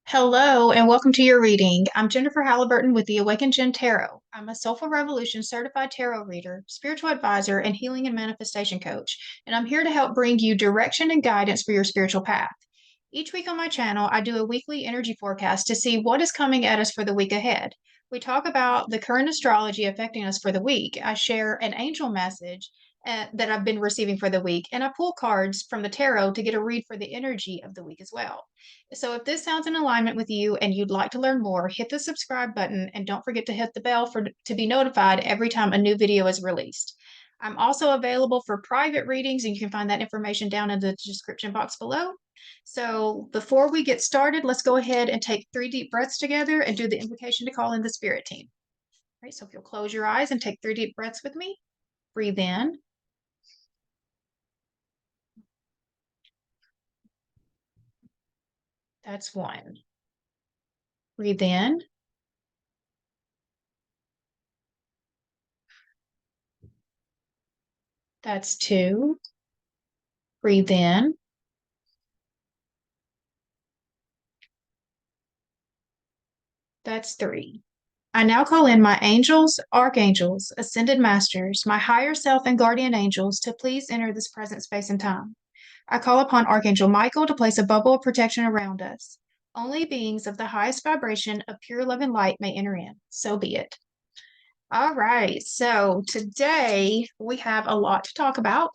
Hello and welcome to your reading. I'm Jennifer Halliburton with the Awakened Jenn Tarot. I'm a Soulful Revolution certified tarot reader, spiritual advisor, and healing and manifestation coach, and I'm here to help bring you direction and guidance for your spiritual path. Each week on my channel, I do a weekly energy forecast to see what is coming at us for the week ahead. We talk about the current astrology affecting us for the week. I share an angel message that I've been receiving for the week, and I pull cards from the tarot to get a read for the energy of the week as well. So if this sounds in alignment with you and you'd like to learn more, hit the subscribe button and don't forget to hit the bell to be notified every time a new video is released. I'm also available for private readings, and you can find that information down in the description box below. So before we get started, let's go ahead and take 3 deep breaths together and do the invocation to call in the spirit team. All right, so if you'll close your eyes and take 3 deep breaths with me, breathe in. That's 1. Breathe in. That's 2. Breathe in. That's 3. I now call in my angels, archangels, ascended masters, my higher self, and guardian angels to please enter this present space and time. I call upon Archangel Michael to place a bubble of protection around us. Only beings of the highest vibration of pure love and light may enter in. So be it. All right. So today we have a lot to talk about.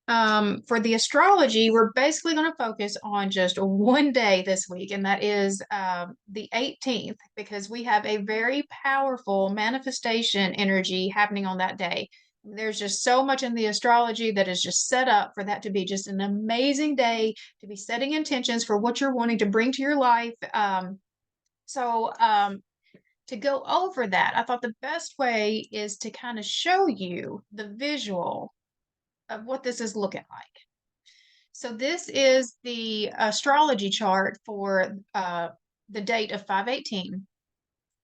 For the astrology, we're basically going to focus on just one day this week, and that is the 18th, because we have a very powerful manifestation energy happening on that day. There's just so much in the astrology that is just set up for that to be just an amazing day, to be setting intentions for what you're wanting to bring to your life. So to go over that, I thought the best way is to kind of show you the visual of what this is looking like. So this is the astrology chart for the date of 5/18.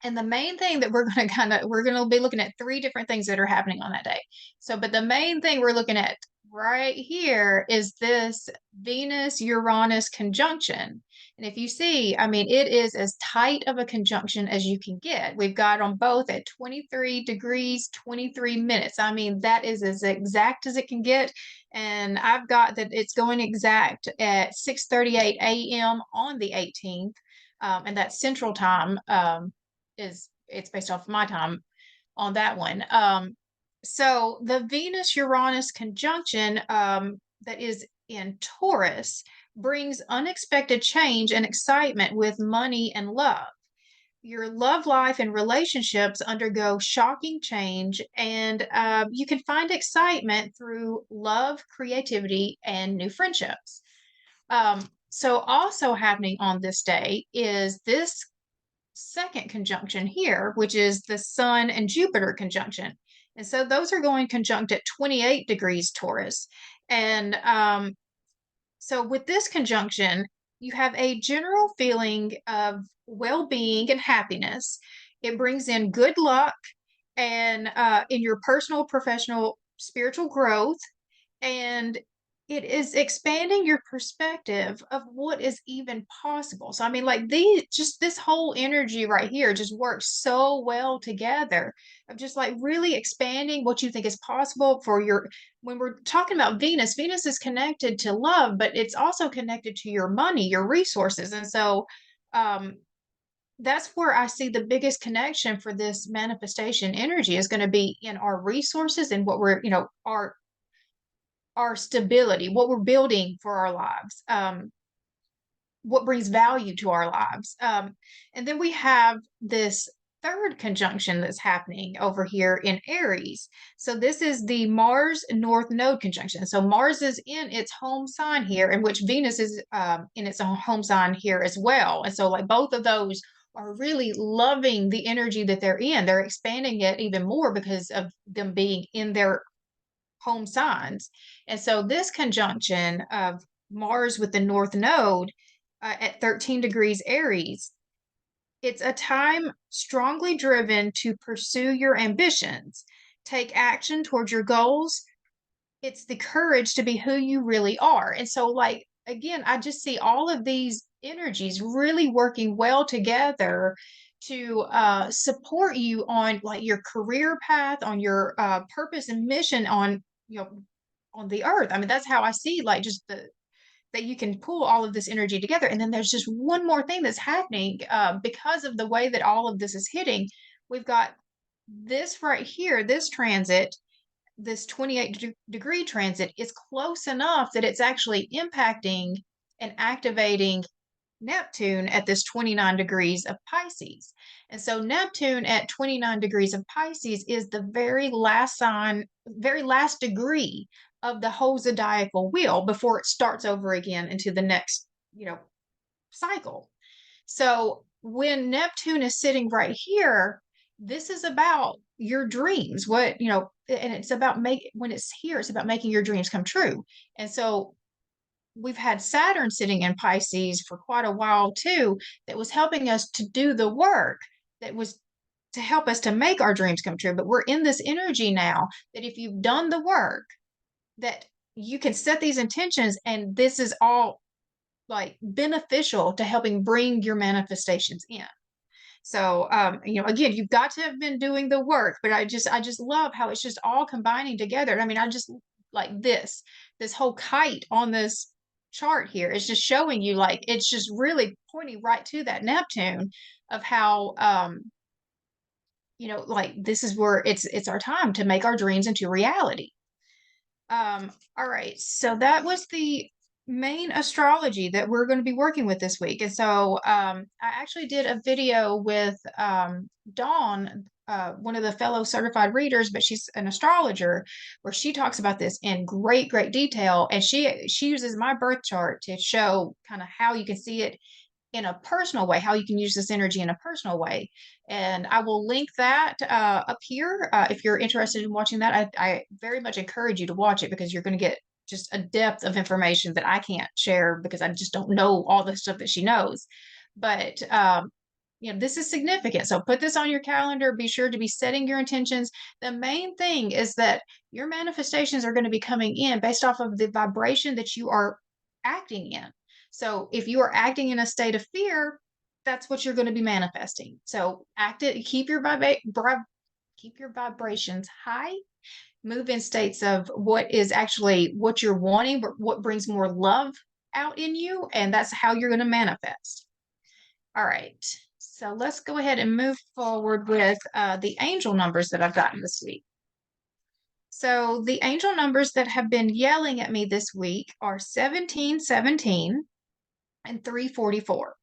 And the main thing that we're going to be looking at 3 different things that are happening on that day. So, but the main thing we're looking at right here is this Venus-Uranus conjunction. And if you see, I mean, it is as tight of a conjunction as you can get. We've got them both at 23 degrees, 23 minutes. I mean, that is as exact as it can get. And I've got that it's going exact at 6:38 a.m. on the 18th. And that's Central Time. It's based off of my time on that one. So the Venus Uranus conjunction that is in Taurus brings unexpected change and excitement with money and love. Your love life and relationships undergo shocking change, and you can find excitement through love, creativity, and new friendships. So also happening on this day is this second conjunction here, which is the Sun and Jupiter conjunction. And so those are going conjunct at 28 degrees Taurus. And so with this conjunction, you have a general feeling of well-being and happiness. It brings in good luck and in your personal, professional, spiritual growth. And it is expanding your perspective of what is even possible. So, I mean, like just this whole energy right here just works so well together of just like really expanding what you think is possible for when we're talking about Venus, Venus is connected to love, but it's also connected to your money, your resources. And so, um, that's where I see the biggest connection for this manifestation energy is going to be in our resources and what our stability, what we're building for our lives, what brings value to our lives. And then we have this third conjunction that's happening over here in Aries. So this is the Mars North Node conjunction. So Mars is in its home sign here, in which Venus is in its own home sign here as well. And so like both of those are really loving the energy that they're in. They're expanding it even more because of them being in their home signs. And so this conjunction of Mars with the North Node at 13 degrees Aries, it's a time strongly driven to pursue your ambitions, take action towards your goals. It's the courage to be who you really are. And so, like, again, I just see all of these energies really working well together to support you on like your career path, on your purpose and mission on, you know, on the earth. I mean, that's how I see like just the that you can pull all of this energy together. And then there's just one more thing that's happening because of the way that all of this is hitting. We've got this right here, this transit, this 28-degree transit is close enough that it's actually impacting and activating Neptune at this 29 degrees of Pisces. And so Neptune at 29 degrees of Pisces is the very last sign, very last degree of the whole zodiacal wheel before it starts over again into the next, you know, cycle. So when Neptune is sitting right here, this is about your dreams. What, you know, and it's about when it's here, it's about making your dreams come true. And so we've had Saturn sitting in Pisces for quite a while too, that was helping us to do the work that was to help us to make our dreams come true. But we're in this energy now that if you've done the work, that you can set these intentions, and this is all like beneficial to helping bring your manifestations in. So, you know, again, you've got to have been doing the work, but I just love how it's just all combining together. I mean, I just like this whole kite on this chart here is just showing you like, it's just really pointing right to that Neptune of how, you know, like this is where it's our time to make our dreams into reality. All right, so that was the main astrology that we're going to be working with this week. And so I actually did a video with Dawn, one of the fellow certified readers, but she's an astrologer, where she talks about this in great, great detail. And she uses my birth chart to show kind of how you can see it in a personal way, how you can use this energy in a personal way. And I will link that up here. If you're interested in watching that, I very much encourage you to watch it because you're going to get just a depth of information that I can't share because I just don't know all the stuff that she knows. But, you know, this is significant. So put this on your calendar. Be sure to be setting your intentions. The main thing is that your manifestations are going to be coming in based off of the vibration that you are acting in. So if you are acting in a state of fear, that's what you're going to be manifesting. So act it, keep your vibrations high, move in states of what is actually what you're wanting, what brings more love out in you, and that's how you're going to manifest. All right. So let's go ahead and move forward with the angel numbers that I've gotten this week. So the angel numbers that have been yelling at me this week are 1717 and 344.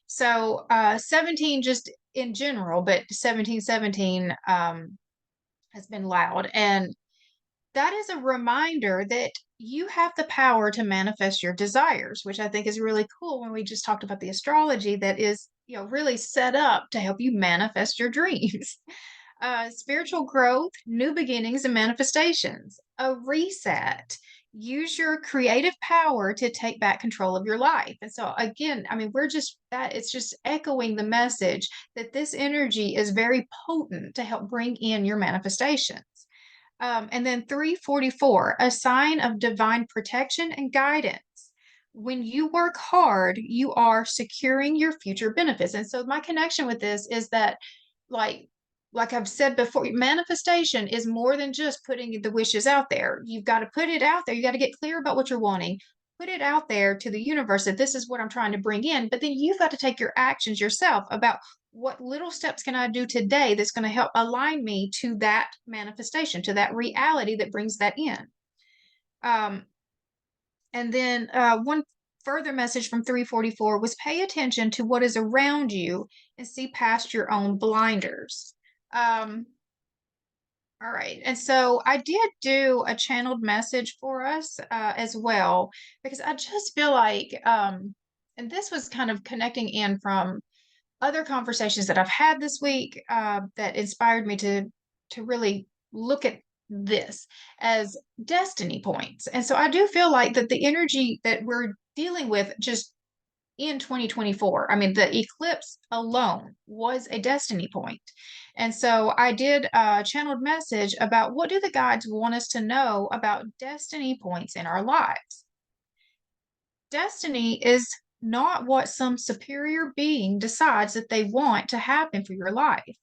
So 17 just in general, but 1717 has been loud. And that is a reminder that you have the power to manifest your desires, which I think is really cool when we just talked about the astrology that is, you know, really set up to help you manifest your dreams. Spiritual growth, new beginnings, and manifestations, a reset. Use your creative power to take back control of your life. And so, again, I mean, we're just that it's just echoing the message that this energy is very potent to help bring in your manifestations. And then 344, a sign of divine protection and guidance. When you work hard, you are securing your future benefits. And so, my connection with this is that, like, like I've said before, manifestation is more than just putting the wishes out there. You've got to put it out there. You got to get clear about what you're wanting. Put it out there to the universe that this is what I'm trying to bring in. But then you've got to take your actions yourself about what little steps can I do today that's going to help align me to that manifestation, to that reality that brings that in. And then one further message from 344 was pay attention to what is around you and see past your own blinders. All right. And so I did do a channeled message for us as well, because I just feel like, and this was kind of connecting in from other conversations that I've had this week that inspired me to really look at this as destiny points. And so I do feel like that the energy that we're dealing with just in 2024. I mean, the eclipse alone was a destiny point. And so I did a channeled message about what do the guides want us to know about destiny points in our lives. Destiny is not what some superior being decides that they want to happen for your life.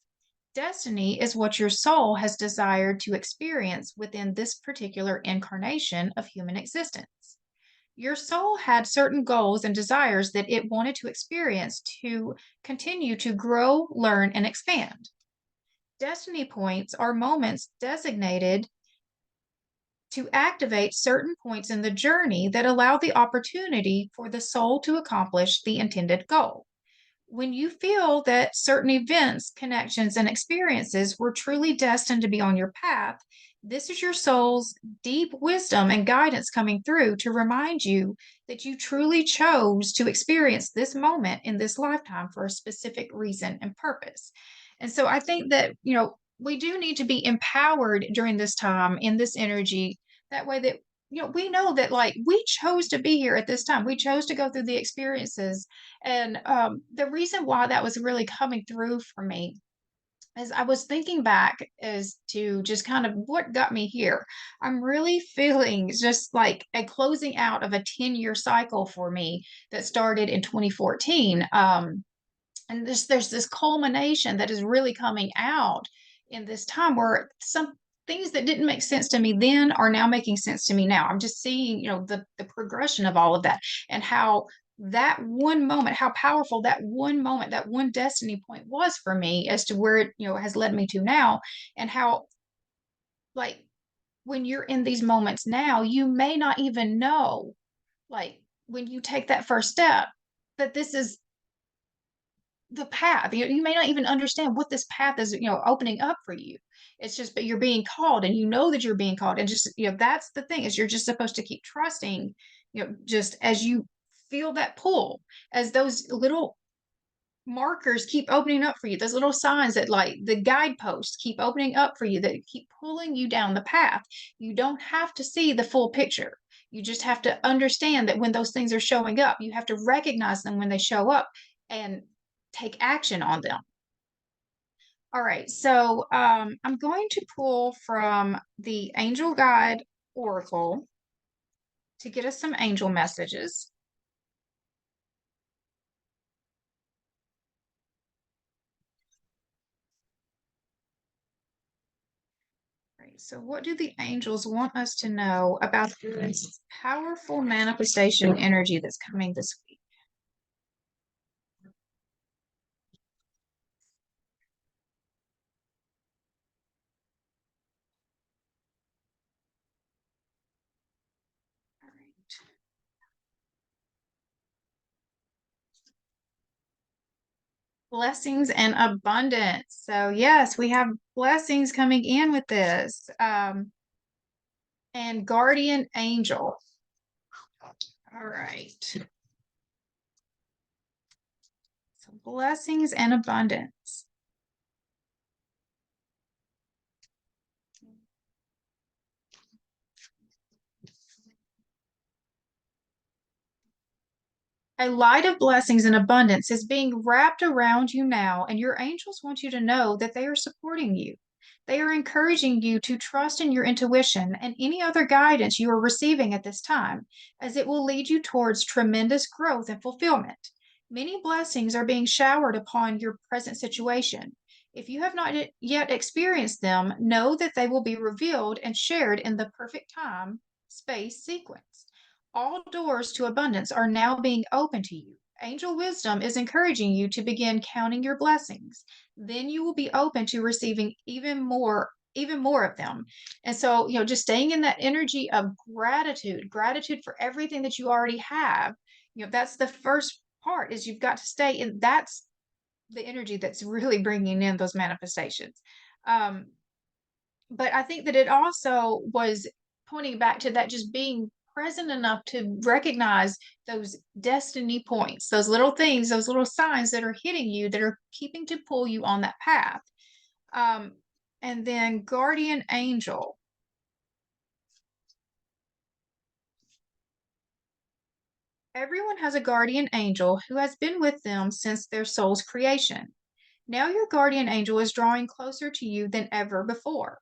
Destiny is what your soul has desired to experience within this particular incarnation of human existence. Your soul had certain goals and desires that it wanted to experience to continue to grow, learn, and expand. Destiny points are moments designated to activate certain points in the journey that allow the opportunity for the soul to accomplish the intended goal. When you feel that certain events, connections, and experiences were truly destined to be on your path, this is your soul's deep wisdom and guidance coming through to remind you that you truly chose to experience this moment in this lifetime for a specific reason and purpose. And so I think that, we do need to be empowered during this time in this energy. That way that, we know that like we chose to be here at this time. We chose to go through the experiences, and the reason why that was really coming through for me is I was thinking back as to just kind of what got me here. I'm really feeling just like a closing out of a 10-year cycle for me that started in 2014. And there's this culmination that is really coming out in this time where some things that didn't make sense to me then are now making sense to me now. I'm just seeing, the progression of all of that, and how that one moment, how powerful that one moment, that one destiny point was for me as to where it, has led me to now. And how, like, when you're in these moments now, you may not even know, like, when you take that first step, that this is the path. You may not even understand what this path is, opening up for you. It's just, but you're being called, and you know that you're being called. And just, that's the thing, is you're just supposed to keep trusting, just as you feel that pull, as those little markers keep opening up for you, those little signs that, like the guideposts, keep opening up for you, that keep pulling you down the path. You don't have to see the full picture. You just have to understand that when those things are showing up, you have to recognize them when they show up and take action on them. All right, so I'm going to pull from the Angel Guide Oracle to get us some angel messages. Right, so what do the angels want us to know about this powerful manifestation energy that's coming this week? All right. Blessings and abundance. So yes, we have blessings coming in with this. And guardian angel. All right. So blessings and abundance. A light of blessings and abundance is being wrapped around you now, and your angels want you to know that they are supporting you. They are encouraging you to trust in your intuition and any other guidance you are receiving at this time, as it will lead you towards tremendous growth and fulfillment. Many blessings are being showered upon your present situation. If you have not yet experienced them, know that they will be revealed and shared in the perfect time, space sequence. All doors to abundance are now being open to you. Angel wisdom is encouraging you to begin counting your blessings. Then you will be open to receiving even more of them. And so, just staying in that energy of gratitude for everything that you already have. That's the first part, is you've got to stay in. That's the energy that's really bringing in those manifestations. Um, but I think that it also was pointing back to that, just being present enough to recognize those destiny points, those little things, those little signs that are hitting you, that are keeping to pull you on that path. Um, and then guardian angel. Everyone has a guardian angel who has been with them since their soul's creation. Now your guardian angel is drawing closer to you than ever before.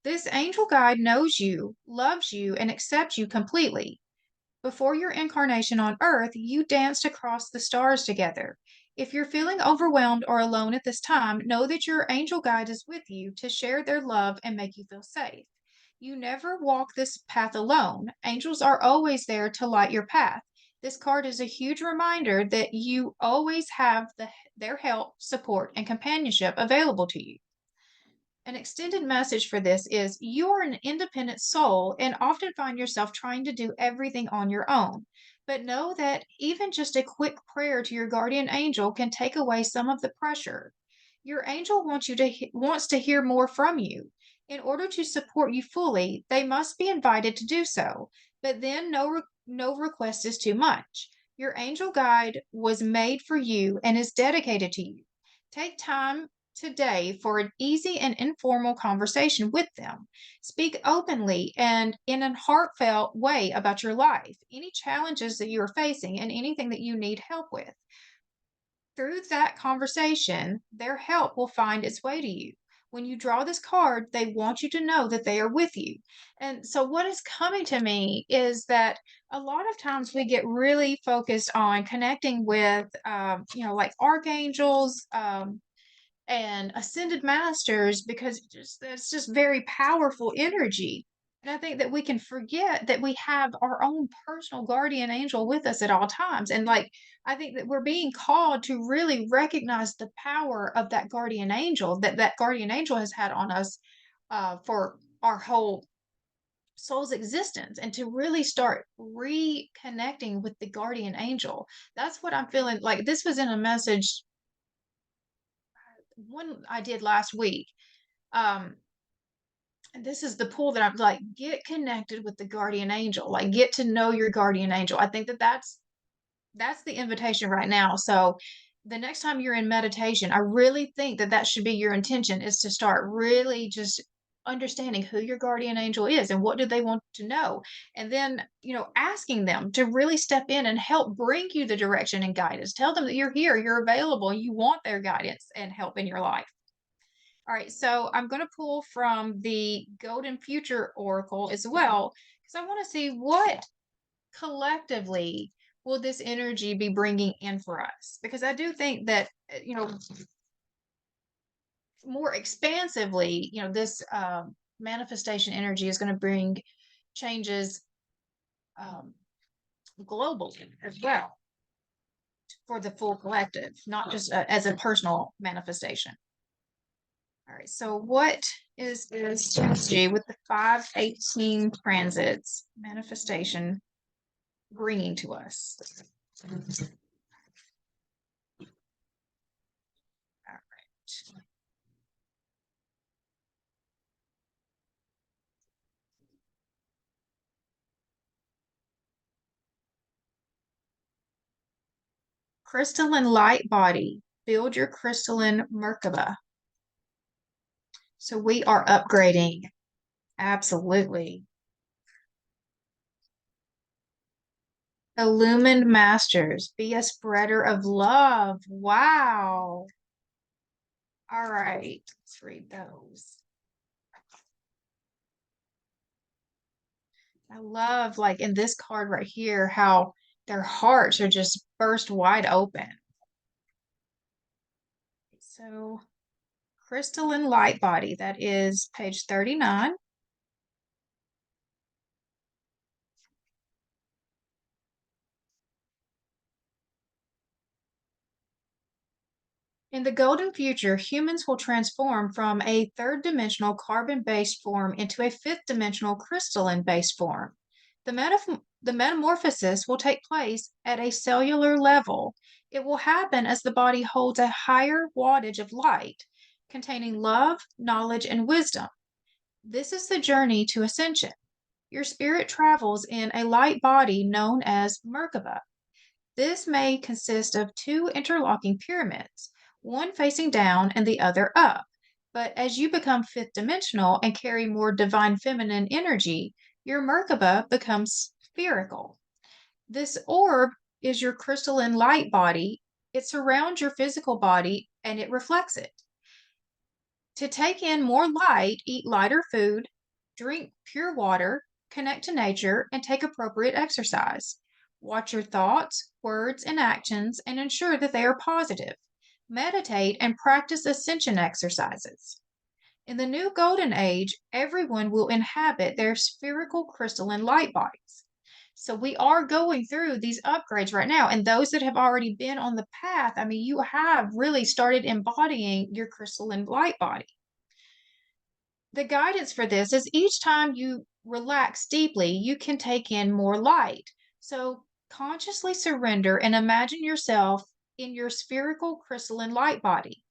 This angel guide knows you, loves you, and accepts you completely. Before your incarnation on Earth, you danced across the stars together. If you're feeling overwhelmed or alone at this time, know that your angel guide is with you to share their love and make you feel safe. You never walk this path alone. Angels are always there to light your path. This card is a huge reminder that you always have their help, support, and companionship available to you. An extended message for this is you are an independent soul and often find yourself trying to do everything on your own. But know that even just a quick prayer to your guardian angel can take away some of the pressure. Your angel wants to hear more from you. In order to support you fully, they must be invited to do so. But then no request is too much. Your angel guide was made for you and is dedicated to you. Take time today for an easy and informal conversation with them. Speak openly and in a heartfelt way about your life, any challenges that you are facing, and anything that you need help with. Through that conversation, their help will find its way to you. When you draw this card, they want you to know that they are with you. And so, what is coming to me is that a lot of times we get really focused on connecting with, like archangels, and ascended masters because that's just very powerful energy. And I think that we can forget that we have our own personal guardian angel with us at all times. And like, I think that we're being called to really recognize the power of that guardian angel that guardian angel has had on us for our whole soul's existence, and to really start reconnecting with the guardian angel. That's what I'm feeling like. This was in a message one I did last week. Um, and this is the pull that I'm like, get connected with the guardian angel, like get to know your guardian angel. I think that that's the invitation right now. So the next time you're in meditation, I really think that that should be your intention, is to start really just understanding who your guardian angel is and what do they want to know, and then asking them to really step in and help bring you the direction and guidance. Tell them that you're here, you're available, and you want their guidance and help in your life. All right, so I'm going to pull from the Golden Future Oracle as well, because I want to see what collectively will this energy be bringing in for us. Because I do think that, more expansively, this manifestation energy is going to bring changes um, globally as well for the full collective, not just as a personal manifestation. All right, so what is this energy with the 518 transits manifestation bringing to us? All right. Crystalline light body, build your crystalline Merkaba. So we are upgrading. Absolutely. Illumined Masters, be a spreader of love. Wow. All right, let's read those. I love, like in this card right here, how their hearts are just burst wide open. So, crystalline light body, that is page 39. In the golden future, humans will transform from a third dimensional carbon based form into a fifth dimensional crystalline based form. The metamorphosis will take place at a cellular level. It will happen as the body holds a higher wattage of light, containing love, knowledge, and wisdom. This is the journey to ascension. Your spirit travels in a light body known as Merkaba. This may consist of two interlocking pyramids, one facing down and the other up. But as you become fifth dimensional and carry more divine feminine energy, your Merkaba becomes spherical. This orb is your crystalline light body. It surrounds your physical body and it reflects it. To take in more light, eat lighter food, drink pure water, Connect to nature and take appropriate exercise. Watch your thoughts, words, and actions and ensure that they are positive. Meditate and practice ascension exercises. In the new golden age, everyone will inhabit their spherical crystalline light bodies. So we are going through these upgrades right now. And those that have already been on the path, I mean, you have really started embodying your crystalline light body. The guidance for this is each time you relax deeply, you can take in more light. So consciously surrender and imagine yourself in your spherical crystalline light body.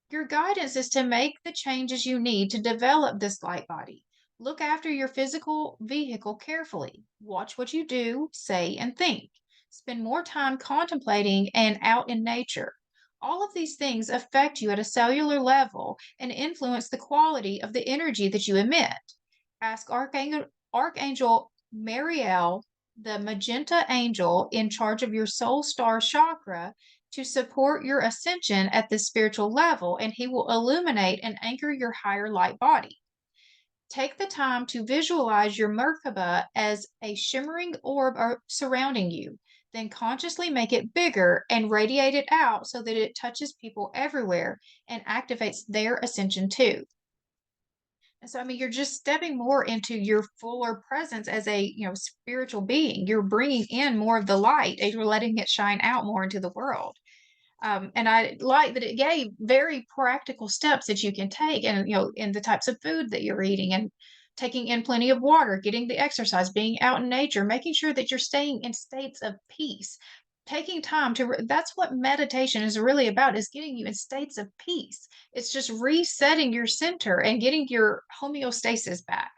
Your guidance is to make the changes you need to develop this light body. Look after your physical vehicle carefully. Watch what you do, say, and think. Spend more time contemplating and out in nature. All of these things affect you at a cellular level and influence the quality of the energy that you emit. Ask Archangel Mariel, the magenta angel in charge of your soul star chakra, to support your ascension at the spiritual level, and he will illuminate and anchor your higher light body. Take the time to visualize your Merkaba as a shimmering orb surrounding you. Then consciously make it bigger and radiate it out so that it touches people everywhere and activates their ascension too. And so, I mean, you're just stepping more into your fuller presence as a, spiritual being. You're bringing in more of the light and you're letting it shine out more into the world. And I like that it gave very practical steps that you can take and, in the types of food that you're eating and taking in plenty of water, getting the exercise, being out in nature, making sure that you're staying in states of peace, taking time to, that's what meditation is really about, is getting you in states of peace. It's just resetting your center and getting your homeostasis back.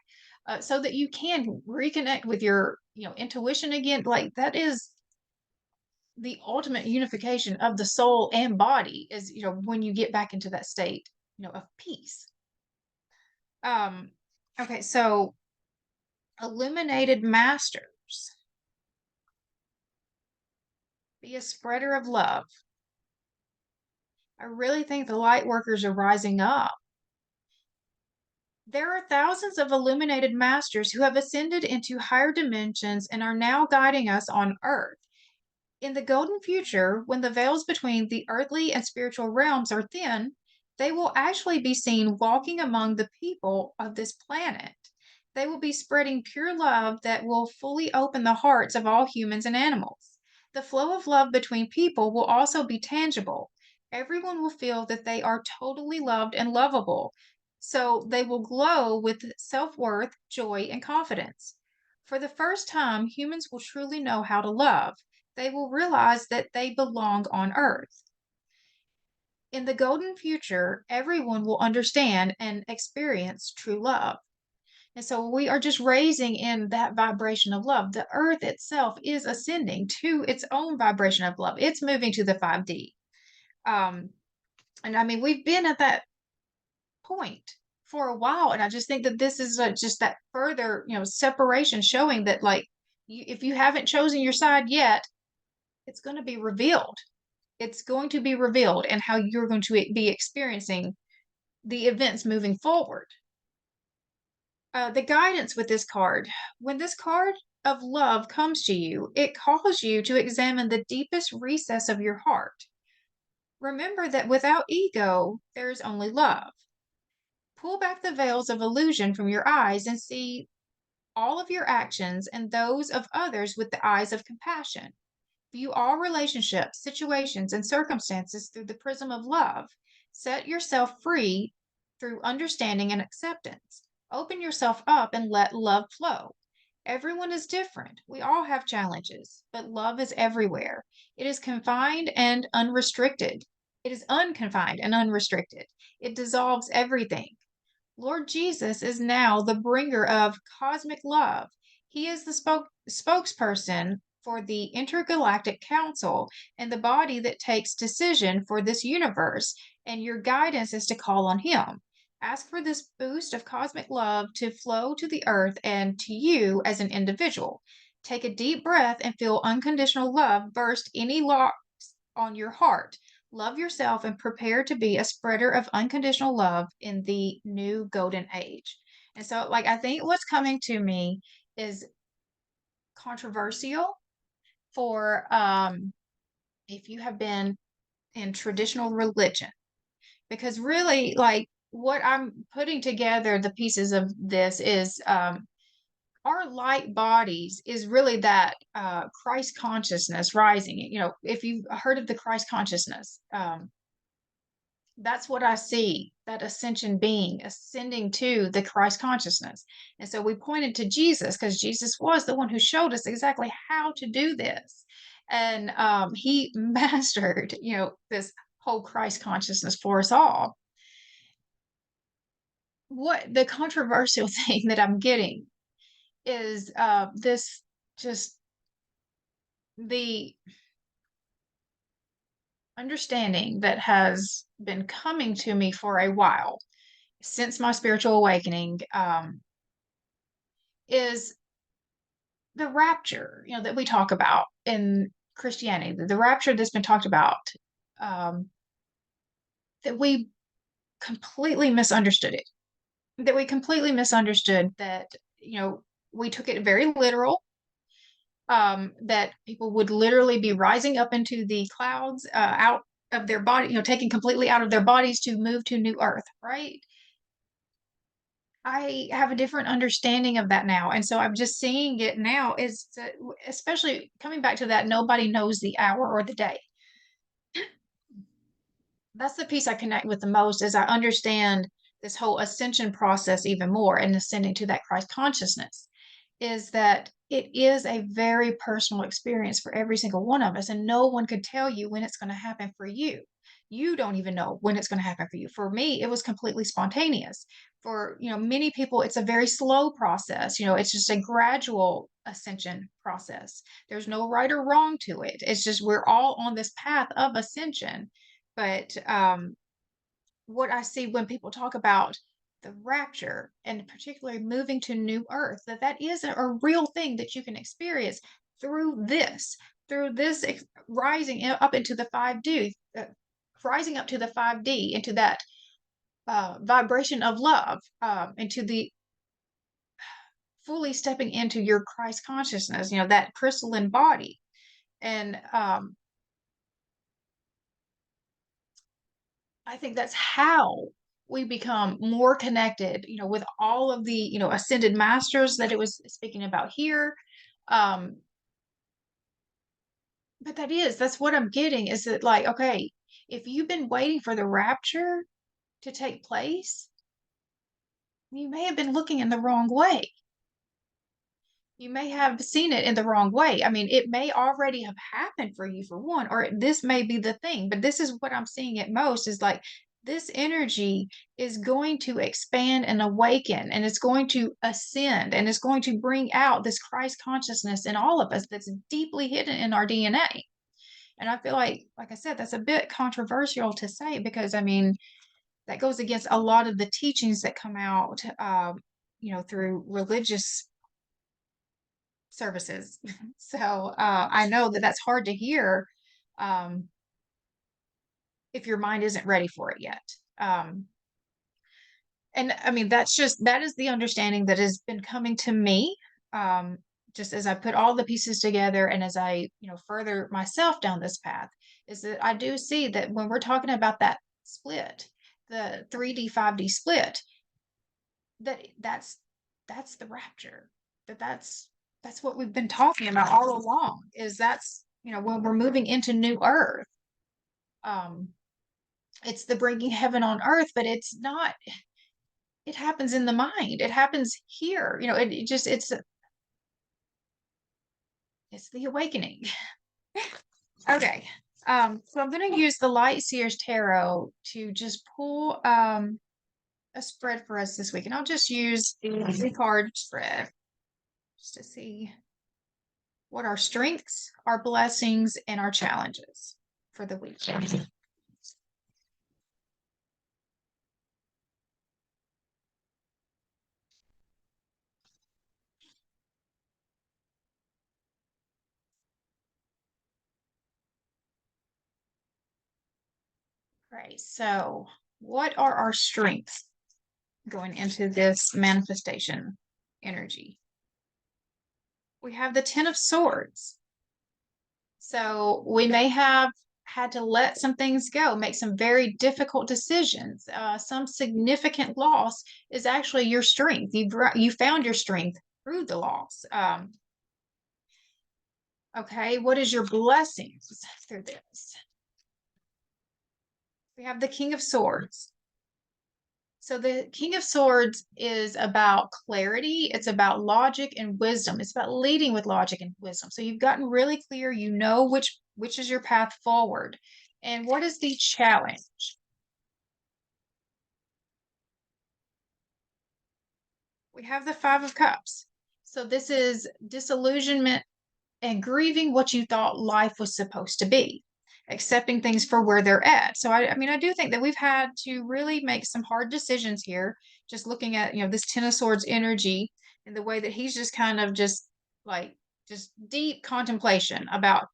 So that you can reconnect with your, intuition again. Like that is the ultimate unification of the soul and body is, when you get back into that state, of peace. Um, okay, so illuminated masters, be a spreader of love. I really think the light workers are rising up. There are thousands of illuminated masters who have ascended into higher dimensions and are now guiding us on earth. In the golden future, when the veils between the earthly and spiritual realms are thin, they will actually be seen walking among the people of this planet. They will be spreading pure love that will fully open the hearts of all humans and animals. The flow of love between people will also be tangible. Everyone will feel that they are totally loved and lovable, so they will glow with self worth, joy, and confidence. For the first time, humans will truly know how to love. They will realize that they belong on earth. In the golden future, everyone will understand and experience true love. And so we are just raising in that vibration of love. The earth itself is ascending to its own vibration of love. It's moving to the 5D. Um, and I mean, we've been at that point for a while. And I just think that this is just that further, separation showing that, like, if you haven't chosen your side yet, it's going to be revealed. It's going to be revealed and how you're going to be experiencing the events moving forward. The guidance with this card. When this card of love comes to you, it calls you to examine the deepest recess of your heart. Remember that without ego, there is only love. Pull back the veils of illusion from your eyes and see all of your actions and those of others with the eyes of compassion. View all relationships, situations, and circumstances through the prism of love. Set yourself free through understanding and acceptance. Open yourself up and let love flow. Everyone is different. We all have challenges, but love is everywhere. It is confined and unrestricted. It is unconfined and unrestricted. It dissolves everything. Lord Jesus is now the bringer of cosmic love. He is the spokesperson for the intergalactic council and the body that takes decision for this universe, and your guidance is to call on him. Ask for this boost of cosmic love to flow to the earth and to you as an individual. Take a deep breath and feel unconditional love burst any locks on your heart. Love yourself and prepare to be a spreader of unconditional love in the new golden age. And so, like, I think what's coming to me is controversial for if you have been in traditional religion, because really, like, what I'm putting together, the pieces of this is our light bodies is really that Christ consciousness rising. If you've heard of the Christ consciousness, that's what I see, that ascension being ascending to the Christ consciousness. And so we pointed to Jesus because Jesus was the one who showed us exactly how to do this. And he mastered, this whole Christ consciousness for us all. What the controversial thing that I'm getting is this just the understanding that has been coming to me for a while since my spiritual awakening, is the rapture, that we talk about in Christianity, the rapture that's been talked about, um, that we completely misunderstood it, that we completely misunderstood that, we took it very literal, that people would literally be rising up into the clouds, out of their body, taken completely out of their bodies to move to new earth, right? I have a different understanding of that now. And so I'm just seeing it now is that, especially coming back to that, nobody knows the hour or the day. That's the piece I connect with the most as I understand this whole ascension process even more and ascending to that Christ consciousness, is that it is a very personal experience for every single one of us, and no one could tell you when it's going to happen for you. You don't even know when it's going to happen for you. For me, it was completely spontaneous. For, many people, it's a very slow process. It's just a gradual ascension process. There's no right or wrong to it. It's just we're all on this path of ascension. But what I see when people talk about the rapture and particularly moving to new earth, that is a real thing that you can experience through this rising up into the 5D, rising up to the 5D, into that vibration of love, into the fully stepping into your Christ consciousness, that crystalline body. And I think that's how we become more connected, with all of the, ascended masters that it was speaking about here. Um, but that's what I'm getting, is that, like, okay, if you've been waiting for the rapture to take place, you may have been looking in the wrong way. You may have seen it in the wrong way. I mean, it may already have happened for you, for one, or this may be the thing, but this is what I'm seeing it most, is like this energy is going to expand and awaken, and it's going to ascend, and it's going to bring out this Christ consciousness in all of us that's deeply hidden in our DNA. And I feel like I said, that's a bit controversial to say, because I mean, that goes against a lot of the teachings that come out, through religious services. So I know that that's hard to hear, um, if your mind isn't ready for it yet. And I mean, that is the understanding that has been coming to me, um, just as I put all the pieces together and as I, further myself down this path, is that I do see that when we're talking about that split, the 3D, 5D split, that's the rapture. That's what we've been talking about all along, is that's, when we're moving into new earth. Um, it's the bringing heaven on earth, but it's not, it happens in the mind. It happens here. It just it's the awakening. Okay. So I'm going to use the Light Seers Tarot to just pull a spread for us this week, and I'll just use the 3-card spread just to see what our strengths, our blessings, and our challenges for the week. Right. So, what are our strengths going into this manifestation energy? We have the Ten of Swords. So we may have had to let some things go, make some very difficult decisions. Some significant loss is actually your strength. You found your strength through the loss. Okay, what is your blessings through this? We have the King of Swords. So the King of Swords is about clarity. It's about logic and wisdom. It's about leading with logic and wisdom. So you've gotten really clear. You know which is your path forward. And what is the challenge? We have the Five of Cups. So this is disillusionment and grieving what you thought life was supposed to be, accepting things for where they're at. So I mean, I do think that we've had to really make some hard decisions here, just looking at, this Ten of Swords energy and the way that he's just kind of just like just deep contemplation about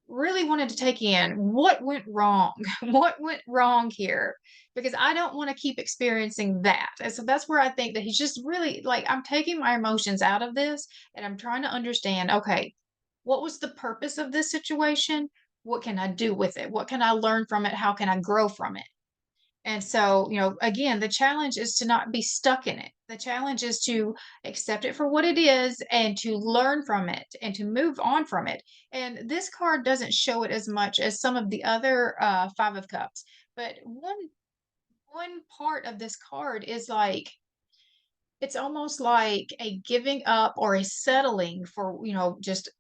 really wanted to take in what went wrong, what went wrong here, because I don't want to keep experiencing that. And so that's where I think that he's just really like, I'm taking my emotions out of this and I'm trying to understand, okay, what was the purpose of this situation? What can I do with it? What can I learn from it? How can I grow from it? And so, again, the challenge is to not be stuck in it. The challenge is to accept it for what it is and to learn from it and to move on from it. And this card doesn't show it as much as some of the other Five of Cups. But one part of this card is like it's almost like a giving up or a settling for, just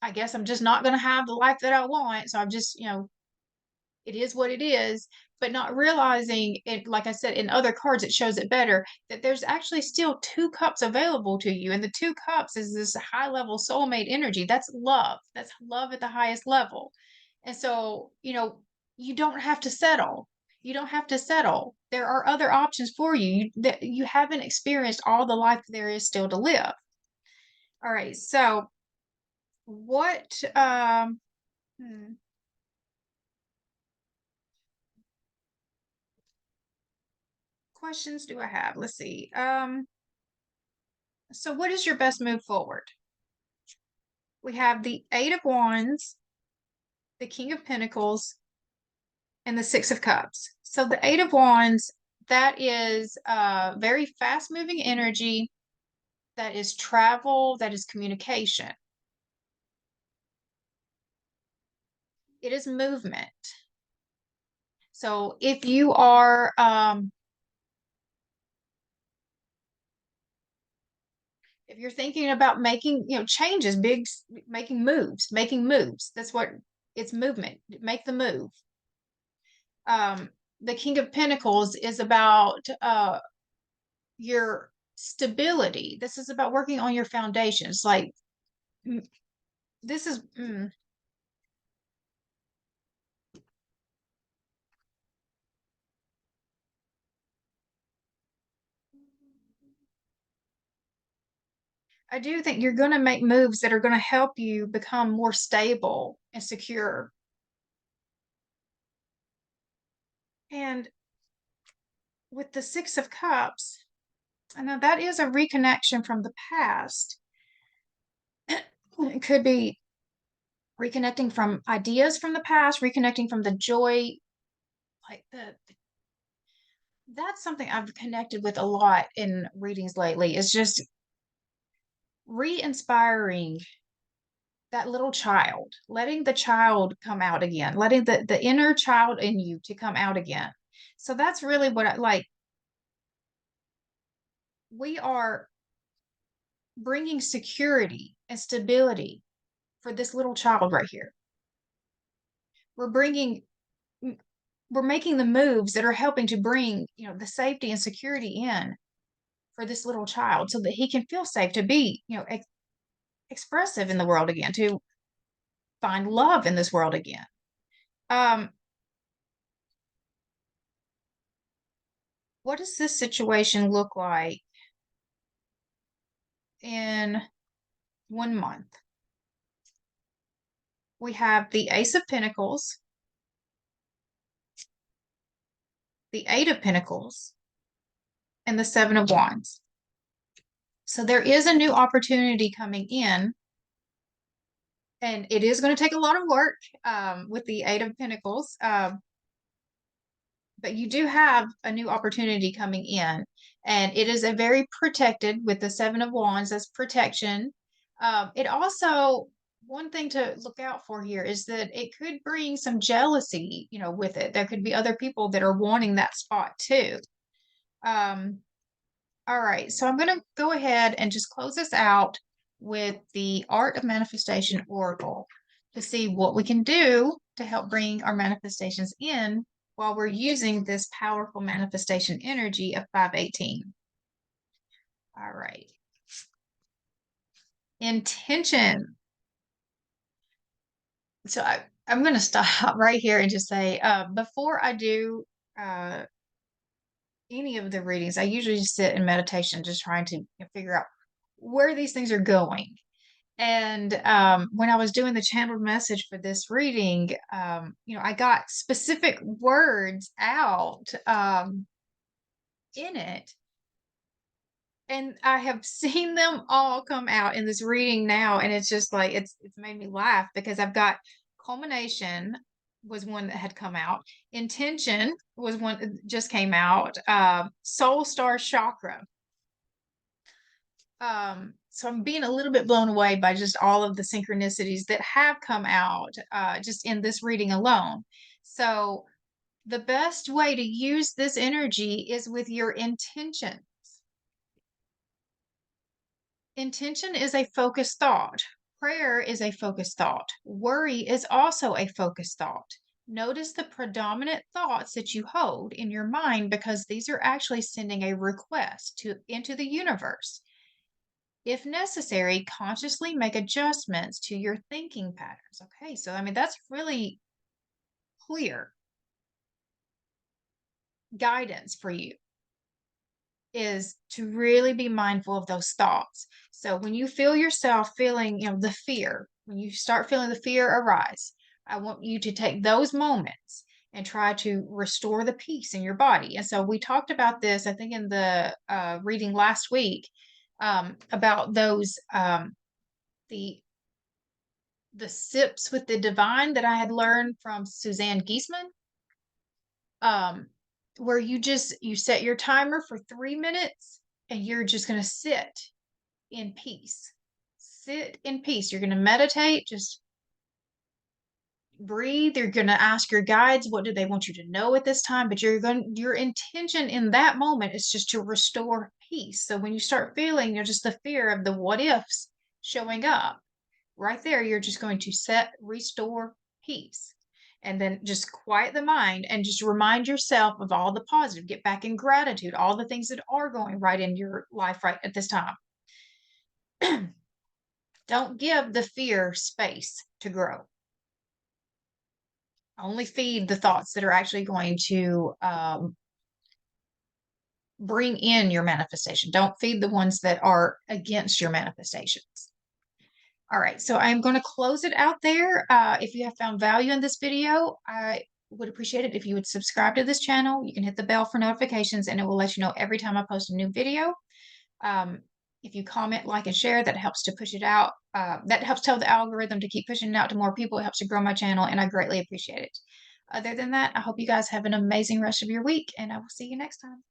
I guess I'm just not going to have the life that I want. So I'm just, it is what it is, but not realizing it, like I said, in other cards, it shows it better that there's actually still two cups available to you. And the two cups is this high level soulmate energy. That's love. That's love at the highest level. And so, you don't have to settle. You don't have to settle. There are other options for you. That you haven't experienced all the life there is still to live. All right. So what questions do I have? Let's see. So what is your best move forward? We have the Eight of Wands, the King of Pentacles, and the Six of Cups. So the Eight of Wands, that is very fast moving energy, that is travel, that is communication. It is movement. So if you are if you're thinking about making, changes, making moves, that's what it's movement. Make the move. The King of Pentacles is about your stability. This is about working on your foundations. Like this is I do think you're going to make moves that are going to help you become more stable and secure. And with the Six of Cups, I know that is a reconnection from the past. It could be reconnecting from ideas from the past, reconnecting from the joy, like that's something I've connected with a lot in readings lately. It's just re-inspiring that little child, letting the child come out again, letting the inner child in you to come out again. So that's really what I like. We are bringing security and stability for this little child right here. We're bringing we're making the moves that are helping to bring, the safety and security in for this little child so that he can feel safe to be, expressive in the world again, to find love in this world again. What does this situation look like in 1 month? We have the Ace of Pentacles, the Eight of Pentacles, and the Seven of Wands. So there is a new opportunity coming in And it is going to take a lot of work with the Eight of Pentacles. But you do have a new opportunity coming in, and it is a very protected with the Seven of Wands as protection. It also, one thing to look out for here is that it could bring some jealousy, with it. There could be other people that are wanting that spot too. All right, so I'm going to go ahead and just close this out with the Art of Manifestation Oracle to see what we can do to help bring our manifestations in while we're using this powerful manifestation energy of 518. All right. Intention. So I'm going to stop right here and just say, before I do any of the readings, I usually just sit in meditation, just trying to figure out where these things are going. And when I was doing the channeled message for this reading, I got specific words out in it. And I have seen them all come out in this reading now. And it's just like, it's made me laugh because I've got culmination was one that had come out. Intention was one that just came out. Soul star chakra. So I'm being a little bit blown away by just all of the synchronicities that have come out just in this reading alone. So the best way to use this energy is with your intentions. Intention is a focused thought. Prayer is a focused thought. Worry is also a focused thought. Notice the predominant thoughts that you hold in your mind because these are actually sending a request into the universe. If necessary, consciously make adjustments to your thinking patterns. Okay, so that's really clear guidance for you is to really be mindful of those thoughts. So when you feel yourself feeling, the fear, when you start feeling the fear arise, I want you to take those moments and try to restore the peace in your body. And so we talked about this, I think, in the reading last week about those the sips with the divine that I had learned from Suzanne Giesman, where you set your timer for 3 minutes and you're just going to sit in peace. Sit in peace. You're going to meditate, just breathe. You're going to ask your guides, what do they want you to know at this time? But your intention in that moment is just to restore peace. So when you start feeling, just the fear of the what ifs showing up, right there, you're just going to restore peace. And then just quiet the mind and just remind yourself of all the positive. Get back in gratitude, all the things that are going right in your life right at this time. Don't give the fear space to grow. Only feed the thoughts that are actually going to bring in your manifestation. Don't feed the ones that are against your manifestations. All right, so I'm going to close it out there. If you have found value in this video, I would appreciate it if you would subscribe to this channel. You can hit the bell for notifications and it will let you know every time I post a new video. If you comment, like, and share, that helps to push it out. That helps tell the algorithm to keep pushing it out to more people. It helps to grow my channel, and I greatly appreciate it. Other than that, I hope you guys have an amazing rest of your week, and I will see you next time.